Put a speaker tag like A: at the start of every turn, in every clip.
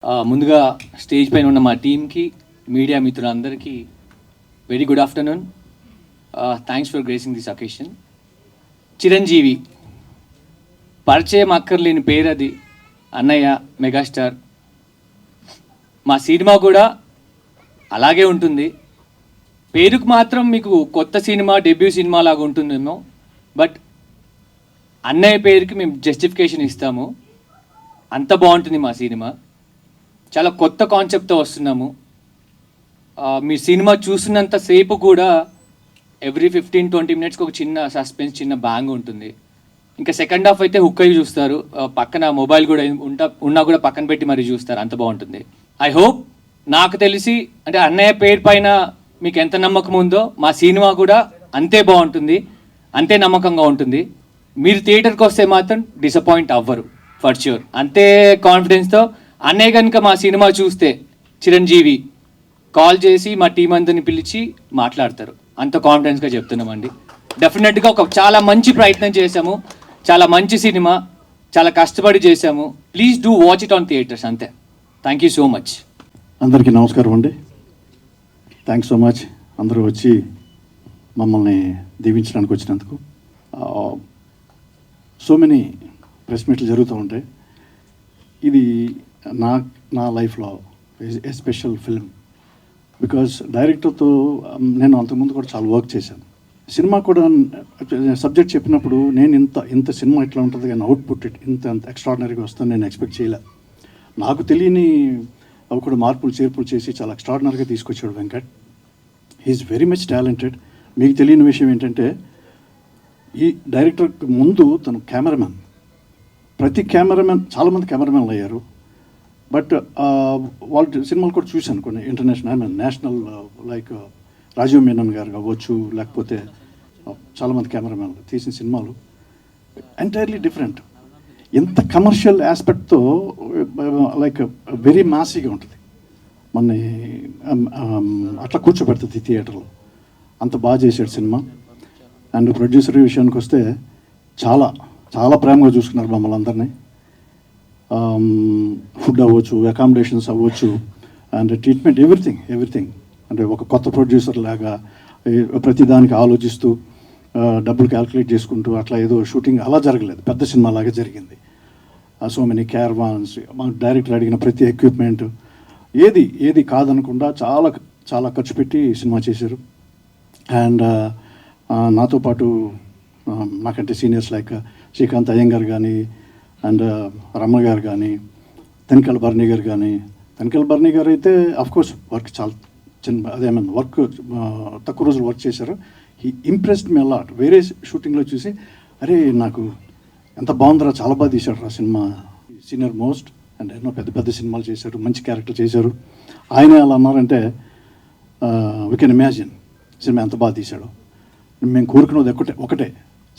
A: ముందుగా స్టేజ్ పైన ఉన్న మా టీంకి, మీడియా మిత్రులందరికీ very good afternoon. Thanks for gracing this occasion. Chiranjeevi పరిచయం అక్కర్లేని పేరు అది. అన్నయ్య, మెగాస్టార్. మా సినిమా కూడా అలాగే ఉంటుంది. పేరుకు మాత్రం మీకు కొత్త సినిమా, డెబ్యూ సినిమా లాగా ఉంటుందేమో, బట్ అన్నయ్య పేరుకి మేము జస్టిఫికేషన్ ఇస్తాము. అంత బాగుంటుంది మా సినిమా. చాలా కొత్త కాన్సెప్ట్తో వస్తున్నాము. మీ సినిమా చూసినంతసేపు కూడా ఎవ్రీ 15-20 మినిట్స్కి ఒక చిన్న సస్పెన్స్, చిన్న బ్యాంగ్ ఉంటుంది. ఇంకా సెకండ్ హాఫ్ అయితే హుక్ అయ్యి చూస్తారు. పక్కన మొబైల్ కూడా ఉన్నా కూడా పక్కన పెట్టి మరి చూస్తారు. అంత బాగుంటుంది. ఐ హోప్, నాకు తెలిసి అంటే అన్నయ్య పేరు పైన మీకు ఎంత నమ్మకం ఉందో మా సినిమా కూడా అంతే బాగుంటుంది, అంతే నమ్మకంగా ఉంటుంది. మీరు థియేటర్కి వస్తే మాత్రం డిసప్పాయింట్ అవ్వరు ఫర్ ష్యూర్. అంతే కాన్ఫిడెన్స్తో అన్నయ్య కనుక మా సినిమా చూస్తే చిరంజీవి కాల్ చేసి మా టీం అందరిని పిలిచి మాట్లాడతారు. అంత కాన్ఫిడెన్స్గా చెప్తున్నామండి. డెఫినెట్గా ఒక చాలా మంచి ప్రయత్నం చేశాము. చాలా మంచి సినిమా, చాలా కష్టపడి చేశాము. Please do watch it on theatres. అంతే. Thank you so much.
B: అందరికీ నమస్కారం అండి. థ్యాంక్స్ సో మచ్ అందరూ వచ్చి మమ్మల్ని దీవించడానికి వచ్చినందుకు. సో మెనీ ప్రెస్ మీట్లు జరుగుతూ ఉంటాయి. ఇది నా లైఫ్లో ఏ స్పెషల్ ఫిల్మ్. బికాజ్ డైరెక్టర్తో నేను అంతకుముందు కూడా చాలా వర్క్ చేశాను. సినిమా కూడా సబ్జెక్ట్ చెప్పినప్పుడు నేను ఇంత సినిమా ఇట్లా ఉంటుంది కానీ అవుట్పుట్ ఇంత ఎక్స్ట్రాడినరీగా వస్తుందని నేను ఎక్స్పెక్ట్ చేయలే. నాకు తెలియని అవి కూడా మార్పులు చేర్పులు చేసి చాలా ఎక్స్ట్రాడినరీగా తీసుకొచ్చాడు Venkat. He is very much talented. మీకు తెలియని విషయం ఏంటంటే, ఈ డైరెక్టర్కి ముందు తను కెమెరామెన్. ప్రతి కెమెరామెన్, చాలామంది కెమెరామెన్లు అయ్యారు. బట్ వాళ్ళ సినిమాలు కూడా చూశాను కొన్ని international, national, like Rajiv Menon garu అవ్వచ్చు, లేకపోతే చాలామంది కెమెరామెన్లు తీసిన సినిమాలు ఎంటైర్లీ డిఫరెంట్. ఎంత కమర్షియల్ ఆస్పెక్ట్తో లైక్ వెరీ మాసీగా ఉంటుంది. మన అట్లా కూర్చోబెడుతుంది థియేటర్లో. అంత బాగా చేశాడు సినిమా. అండ్ ప్రొడ్యూసర్ విషయానికి వస్తే చాలా చాలా ప్రేమగా చూసుకున్నారు మమ్మల్ని అందరినీ. ఫుడ్ అవ్వచ్చు, అకామిడేషన్స్ అవ్వచ్చు, అండ్ ట్రీట్మెంట్, ఎవ్రీథింగ్. అంటే ఒక కొత్త ప్రొడ్యూసర్ లాగా ప్రతిదానికి ఆలోచిస్తూ డబ్బులు క్యాల్కులేట్ చేసుకుంటూ అట్లా ఏదో షూటింగ్ అలా జరగలేదు. పెద్ద సినిమా లాగా జరిగింది. సో మెనీ క్యారవాన్స్, డైరెక్టర్ అడిగిన ప్రతి ఎక్విప్మెంట్ ఏది కాదనకుండా చాలా చాలా ఖర్చు పెట్టి సినిమా చేశారు. అండ్ నాతో పాటు నాకంటే సీనియర్స్ లైక్ శ్రీకాంత్ అయ్యంగారు కానీ, అండ్ రమ్మ గారు కానీ, తనికెళ్ళ భరణి గారు కానీ. తనికెళ్ళ భరణి గారు అయితే అఫ్కోర్స్ వర్క్ చాలా అదేమన్నా వర్క్ తక్కువ రోజులు వర్క్ చేశారు. He impressed me a lot. వేరే షూటింగ్లో చూసి అరే నాకు ఎంత బాగుందిరా, చాలా బాగా తీశాడు రా సినిమా. సీనియర్ మోస్ట్ అండ్ ఎన్నో పెద్ద పెద్ద సినిమాలు చేశారు, మంచి క్యారెక్టర్ చేశారు. ఆయన అలా అన్నారంటే వీ కెన్ ఇమాజిన్ సినిమా ఎంత బాగా తీశాడు. మేము కోరుకున్నది ఒకటే,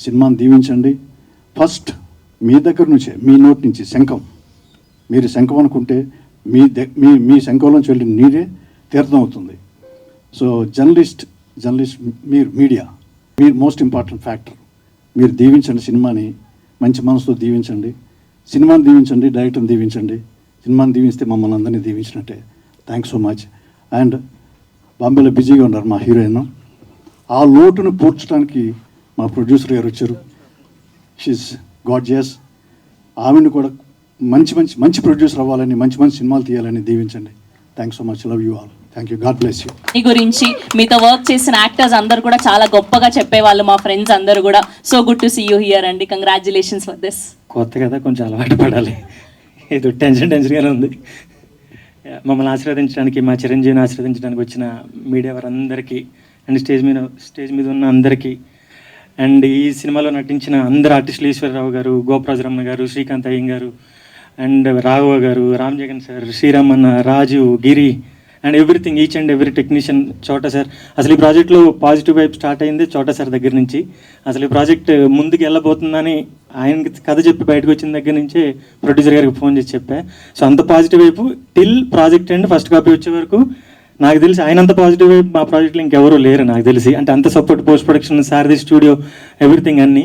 B: సినిమాని దీవించండి. ఫస్ట్ మీ దగ్గర నుంచే, మీ నోటి నుంచి శంఖం. మీరు శంఖం అనుకుంటే మీ శంఖంలోంచి వెళ్ళి నీరే తీర్థం అవుతుంది. సో జర్నలిస్ట్ మీడియా, మీరు మోస్ట్ ఇంపార్టెంట్ ఫ్యాక్టర్. మీరు దీవించండి సినిమాని, మంచి మనసుతో దీవించండి. సినిమాని దీవించండి, డైరెక్టర్ని దీవించండి. సినిమాని దీవిస్తే మమ్మల్ని అందరినీ దీవించినట్టే. Thanks so much. అండ్ బాంబేలో బిజీగా ఉన్నారు మా హీరోయిన్. ఆ లోటును పూడ్చడానికి మా ప్రొడ్యూసర్ గారు వచ్చారు. She's gorgeous. ఆమెను కూడా మంచి ప్రొడ్యూసర్ అవ్వాలని, మంచి సినిమాలు తీయాలని దీవించండి. Thanks so much. Love you all. Thank you. God bless you.
C: మీ గురించి మీతో వర్క్ చేసిన యాక్టర్స్ అందరు కూడా చాలా గొప్పగా చెప్పేవాళ్ళు. మా ఫ్రెండ్స్ అందరూ కూడా. So good to see you here అండి. Congratulations for this.
D: కొత్త కదా, కొంచెం అలవాటు పడాలి. ఏదో టెన్షన్గానే ఉంది. మమ్మల్ని ఆశీర్వదించడానికి, మా చిరంజీవిని ఆశీర్వదించడానికి వచ్చిన మీడియా వారందరికీ, అండ్ స్టేజ్ మీద ఉన్న అందరికీ, అండ్ ఈ సినిమాలో నటించిన అందరు ఆర్టిస్టులు, ఈశ్వరరావు గారు, గోపరాజరమణ గారు, శ్రీకాంత్ అయ్యంగారు, అండ్ రాఘవ గారు, Ram Jagan sir, Sriramanna, Raju, Giri, and everything, each and every technician, Chota sir. అసలు ఈ ప్రాజెక్ట్లో పాజిటివ్ వైపు స్టార్ట్ అయింది చోటా సార్ దగ్గర నుంచి. అసలు ఈ ప్రాజెక్ట్ ముందుకు వెళ్ళబోతుందని ఆయనకి కథ చెప్పి బయటకు వచ్చిన దగ్గర నుంచే ప్రొడ్యూసర్ గారికి ఫోన్ చేసి చెప్పా. సో అంత పాజిటివ్ వైపు till project and first copy వచ్చే వరకు నాకు తెలిసి ఆయనంత పాజిటివ్ వైపు మా ప్రాజెక్ట్లో ఇంకెవరూ లేరు నాకు తెలిసి. అంటే అంత సపోర్ట్, పోస్ట్ ప్రొడక్షన్, సారథి స్టూడియో, ఎవ్రీథింగ్ అన్నీ.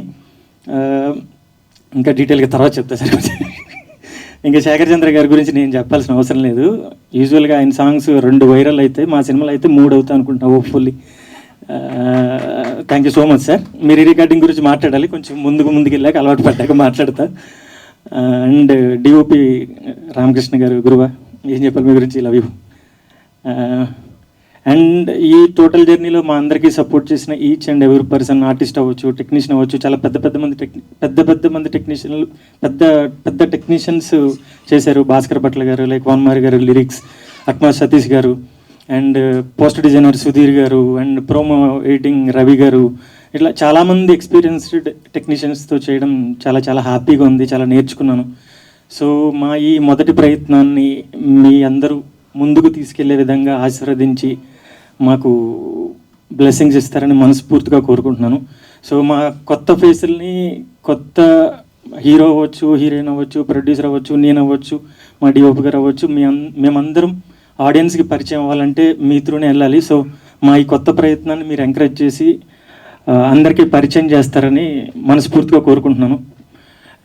D: ఇంకా డీటెయిల్గా తర్వాత చెప్తా సార్. ఇంకా శేఖర్ చంద్ర గారి గురించి నేను చెప్పాల్సిన అవసరం లేదు. యూజువల్గా ఆయన సాంగ్స్ 2 వైరల్ అయితే, మా సినిమాలో అయితే 3 అవుతాయి అనుకుంటున్నా hopefully. Thank you so much sir. మీరు ఈ రికార్డింగ్ గురించి మాట్లాడాలి, కొంచెం ముందుకు వెళ్ళాక అలవాటు పడ్డాక మాట్లాడతా. అండ్ డిఓపి రామకృష్ణ గారు, గురువా ఏం చెప్పాలి మీ గురించి, లవ్ యూ. అండ్ ఈ టోటల్ జర్నీలో మా అందరికీ సపోర్ట్ చేసిన ఈచ్ అండ్ ఎవరి పర్సన్, ఆర్టిస్ట్ అవ్వచ్చు, టెక్నీషియన్ అవ్వచ్చు, చాలా పెద్ద మంది టెక్నీషియన్లు, పెద్ద టెక్నీషియన్స్ చేశారు. భాస్కర్ భట్ల గారు, లైక్ వాన్మారి గారు, లిరిక్స్ అక్మా సతీష్ గారు, అండ్ పోస్ట్ డిజైనర్ సుధీర్ గారు, అండ్ ప్రోమో ఎడిటింగ్ రవి గారు, ఇట్లా చాలామంది ఎక్స్పీరియన్స్డ్ టెక్నీషియన్స్తో చేయడం చాలా హ్యాపీగా ఉంది, చాలా నేర్చుకున్నాను. సో మా ఈ మొదటి ప్రయత్నాన్ని మీ అందరూ ముందుకు తీసుకెళ్లే విధంగా ఆశీర్వదించి మాకు బ్లెస్సింగ్స్ ఇస్తారని మనస్ఫూర్తిగా కోరుకుంటున్నాను. సో మా కొత్త ఫేసుల్ని, కొత్త హీరో అవ్వచ్చు, హీరోయిన్ అవ్వచ్చు, ప్రొడ్యూసర్ అవ్వచ్చు, నేను అవ్వచ్చు, మా డిఓపి గారు అవ్వచ్చు, మేమందరం ఆడియన్స్కి పరిచయం అవ్వాలంటే మీ త్రూనే వెళ్ళాలి. సో మా ఈ కొత్త ప్రయత్నాన్ని మీరు ఎంకరేజ్ చేసి అందరికీ పరిచయం చేస్తారని మనస్ఫూర్తిగా కోరుకుంటున్నాను.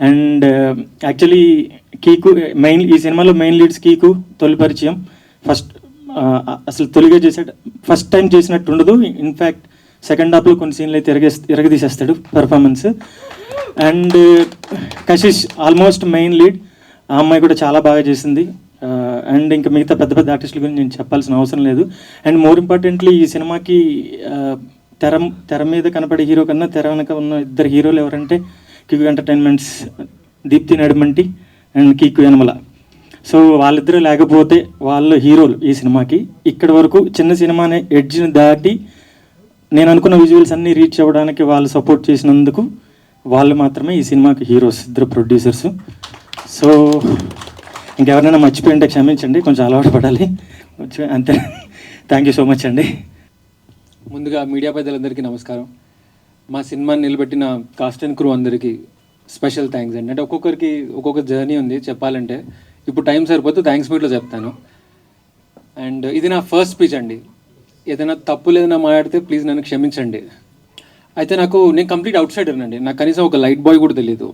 D: అండ్ యాక్చువల్లీ కీకు ఈ సినిమాలో మెయిన్ లీడ్స్ కీకు తొలి పరిచయం. అసలు తొలిగా చేసాడు, ఫస్ట్ టైం చేసినట్టు ఉండదు. ఇన్ఫ్యాక్ట్ సెకండ్ హాఫ్లో కొన్ని సీన్లు అయితే ఎరగదీసేస్తాడు performance. And Kashish almost main lead, ఆ అమ్మాయి కూడా చాలా బాగా చేసింది. అండ్ ఇంకా మిగతా పెద్ద ఆర్టిస్టుల గురించి నేను చెప్పాల్సిన అవసరం లేదు. అండ్ మోర్ ఇంపార్టెంట్లీ ఈ సినిమాకి తెర మీద కనపడే హీరో కన్నా తెర వెనక ఉన్న 2 హీరోలు ఎవరంటే Kiku entertainments Deepti Nadimanti and Kiku Yanamala. So వాళ్ళిద్దరూ లేకపోతే వాళ్ళు హీరోలు ఈ సినిమాకి. ఇక్కడి వరకు చిన్న సినిమానే ఎడ్జ్ని దాటి నేను అనుకున్న విజువల్స్ అన్నీ రీచ్ అవ్వడానికి వాళ్ళు సపోర్ట్ చేసినందుకు వాళ్ళు మాత్రమే ఈ సినిమాకి హీరోస్, 2 ప్రొడ్యూసర్స్. సో ఇంకెవరైనా మర్చిపోయింటే క్షమించండి, కొంచెం అలవాటు పడాలి కొంచెం అంతే. థ్యాంక్ యూ సో మచ్ అండి.
A: ముందుగా మీడియా పెద్దలందరికీ నమస్కారం. మా సినిమాని నిలబెట్టిన కాస్ట్ అండ్ క్రూ అందరికీ స్పెషల్ థ్యాంక్స్ అండి. అంటే ఒక్కొక్కరికి ఒక్కొక్క జర్నీ ఉంది చెప్పాలంటే, ఇప్పుడు టైం సరిపోతే థ్యాంక్స్ మీట్లో చెప్తాను. అండ్ ఇది నా ఫస్ట్ స్పీచ్ అండి. ఏదైనా తప్పు లేదన్నా మాట్లాడితే ప్లీజ్ నన్ను క్షమించండి. అయితే నేను కంప్లీట్ అవుట్ సైడర్ అండి. నాకు కనీసం ఒక లైట్ బాయ్ కూడా తెలియదు.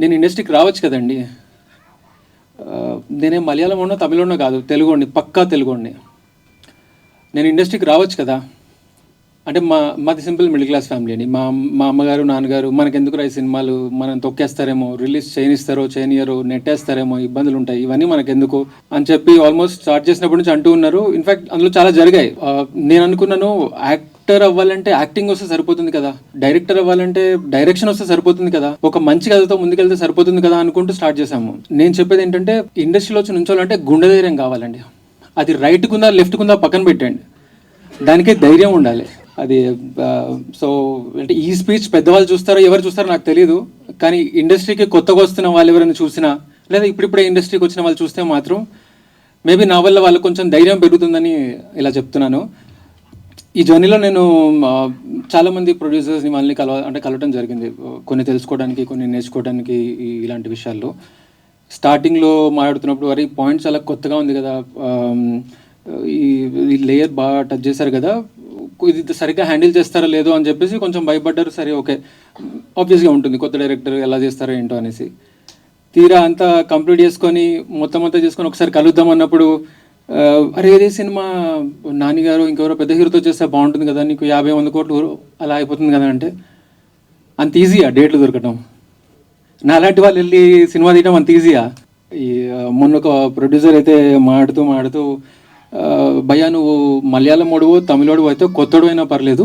A: నేను ఇండస్ట్రీకి రావచ్చు కదండి. నేనేం మలయాళం ఉన్నా తమిళ కాదు, తెలుగుని, పక్కా తెలుగుని. నేను ఇండస్ట్రీకి రావచ్చు కదా. అంటే మాది సింపుల్ మిడిల్ క్లాస్ ఫ్యామిలీ అండి. మా అమ్మగారు, నాన్నగారు మనకెందుకు ఈ సినిమాలు, మనం తొక్కేస్తారేమో, రిలీజ్ చేయనియరు, నెట్టేస్తారేమో, ఇబ్బందులు ఉంటాయి, ఇవన్నీ మనకెందుకు అని చెప్పి ఆల్మోస్ట్ స్టార్ట్ చేసినప్పటి నుంచి అంటూ ఉన్నారు. ఇన్ఫ్యాక్ట్ అందులో చాలా జరిగాయి. నేను అనుకున్నాను యాక్టర్ అవ్వాలంటే యాక్టింగ్ వస్తే సరిపోతుంది కదా, డైరెక్టర్ అవ్వాలంటే డైరెక్షన్ వస్తే సరిపోతుంది కదా, ఒక మంచి కథతో ముందుకెళ్తే సరిపోతుంది కదా అనుకుంటూ స్టార్ట్ చేశాము. నేను చెప్పేది ఏంటంటే ఇండస్ట్రీలో వచ్చి నుంచోవాలంటే గుండె ధైర్యం కావాలండి. అది రైట్ కుందా లెఫ్ట్ కుందా పక్కన పెట్టండి, దానికే ధైర్యం ఉండాలి. అది సో అంటే ఈ స్పీచ్ పెద్దవాళ్ళు చూస్తారో ఎవరు చూస్తారో నాకు తెలియదు, కానీ ఇండస్ట్రీకి కొత్తగా వస్తున్న వాళ్ళు ఎవరైనా చూసినా, లేదా ఇప్పుడిప్పుడే ఇండస్ట్రీకి వచ్చిన వాళ్ళు చూస్తే మాత్రం మేబీ నా వల్ల వాళ్ళకి కొంచెం ధైర్యం పెరుగుతుందని ఇలా చెప్తున్నాను. ఈ జర్నీలో నేను చాలామంది ప్రొడ్యూసర్స్ని వాళ్ళని కలవడం జరిగింది, కొన్ని తెలుసుకోవడానికి, కొన్ని నేర్చుకోవడానికి ఇలాంటి విషయాల్లో. స్టార్టింగ్లో మాట్లాడుతున్నప్పుడు వారి పాయింట్ చాలా కొత్తగా ఉంది కదా, ఈ లేయర్ బాగా టచ్ చేశారు కదా, ఇది సరిగ్గా హ్యాండిల్ చేస్తారో లేదో అని చెప్పేసి కొంచెం భయపడ్డారు. సరే ఓకే, ఆబ్వియస్గా ఉంటుంది కొత్త డైరెక్టర్ ఎలా చేస్తారో ఏంటో అనేసి. తీరా అంతా కంప్లీట్ చేసుకొని మొత్తం చేసుకొని ఒకసారి కలుద్దాం అన్నప్పుడు, అరే ఇదే సినిమా నానిగారు ఇంకెవరో పెద్ద హీరోతో చేస్తే బాగుంటుంది కదా, నీకు 50-100 కోట్లు అలా అయిపోతుంది కదా అంటే, అంత ఈజీయా డేట్లు దొరకటం? నా అలాంటి వాళ్ళు వెళ్ళి సినిమా తీయడం అంత ఈజీయా? మొన్న ఒక ప్రొడ్యూసర్ అయితే మాడుతూ భయ్యా నువ్వు మలయాళం ఓడువో తమిళోడు అయితే కొత్తడు అయినా పర్లేదు,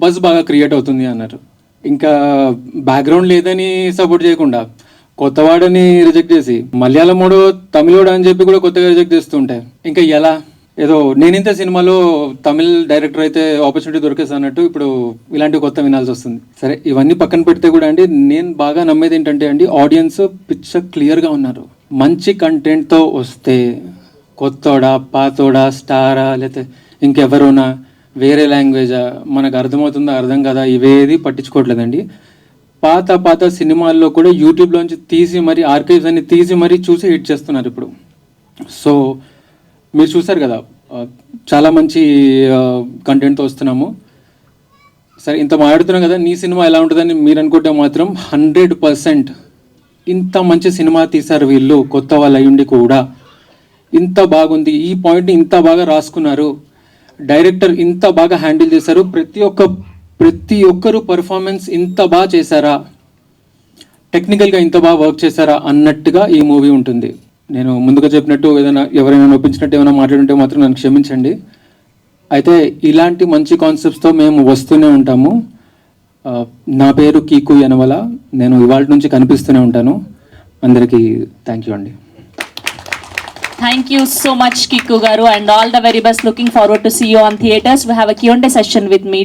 A: బజ్ బాగా క్రియేట్ అవుతుంది అన్నారు. ఇంకా బ్యాక్గ్రౌండ్ లేదని సపోర్ట్ చేయకుండా కొత్తవాడని రిజెక్ట్ చేసి మలయాళం ఓడు తమిళోడు అని చెప్పి కూడా కొత్తగా రిజెక్ట్ చేస్తుంటే ఇంకా ఎలా? ఏదో నేనింత సినిమాలో తమిళ్ డైరెక్టర్ అయితే ఆపర్చునిటీ దొరికేసి అన్నట్టు ఇప్పుడు ఇలాంటి కొత్త వినాల్సి వస్తుంది. సరే ఇవన్నీ పక్కన పెడితే కూడా అండి, నేను బాగా నమ్మేది ఏంటంటే అండి, ఆడియన్స్ పిక్చర్ క్లియర్గా ఉన్నారు. మంచి కంటెంట్తో వస్తే కొత్తోడా, పాతోడా, స్టారా, లేకపోతే ఇంకెవరోనా, వేరే లాంగ్వేజా, మనకు అర్థమవుతుందా అర్థం కదా, ఇవేది పట్టించుకోవట్లేదండి. పాత సినిమాల్లో కూడా యూట్యూబ్లోంచి తీసి మరి ఆర్కైవ్స్ అన్ని తీసి మరీ చూసి హిట్ చేస్తున్నారు ఇప్పుడు. సో మీరు చూసారు కదా, చాలా మంచి కంటెంట్తో వస్తున్నాము. సరే ఇంత మాట్లాడుతున్నాం కదా, నీ సినిమా ఎలా ఉంటుందని మీరు అనుకుంటే మాత్రం 100%
E: ఇంత మంచి సినిమా తీశారు వీళ్ళు, కొత్త వాళ్ళు అయ్యుండి కూడా ఇంత బాగుంది, ఈ పాయింట్ని ఇంత బాగా రాసుకున్నారు, డైరెక్టర్ ఇంత బాగా హ్యాండిల్ చేశారు, ప్రతి ఒక్కరు పర్ఫార్మెన్స్ ఇంత బాగా చేశారా, టెక్నికల్గా ఇంత బాగా వర్క్ చేశారా అన్నట్టుగా ఈ మూవీ ఉంటుంది. నేను ముందుగా చెప్పినట్టు ఎవరైనా నొప్పించినట్టు ఏమైనా మాట్లాడుంటే మాత్రం నన్ను క్షమించండి. అయితే ఇలాంటి మంచి కాన్సెప్ట్స్తో మేము వస్తూనే ఉంటాము. నా పేరు కీకు యనమల, నేను ఇవాళ నుంచి కనిపిస్తూనే ఉంటాను. అందరికీ థ్యాంక్ యూ అండి.
C: Thank you so much, Kiku Garu, and all the very best. Looking forward to see you on theaters. We have a Q&A session with media.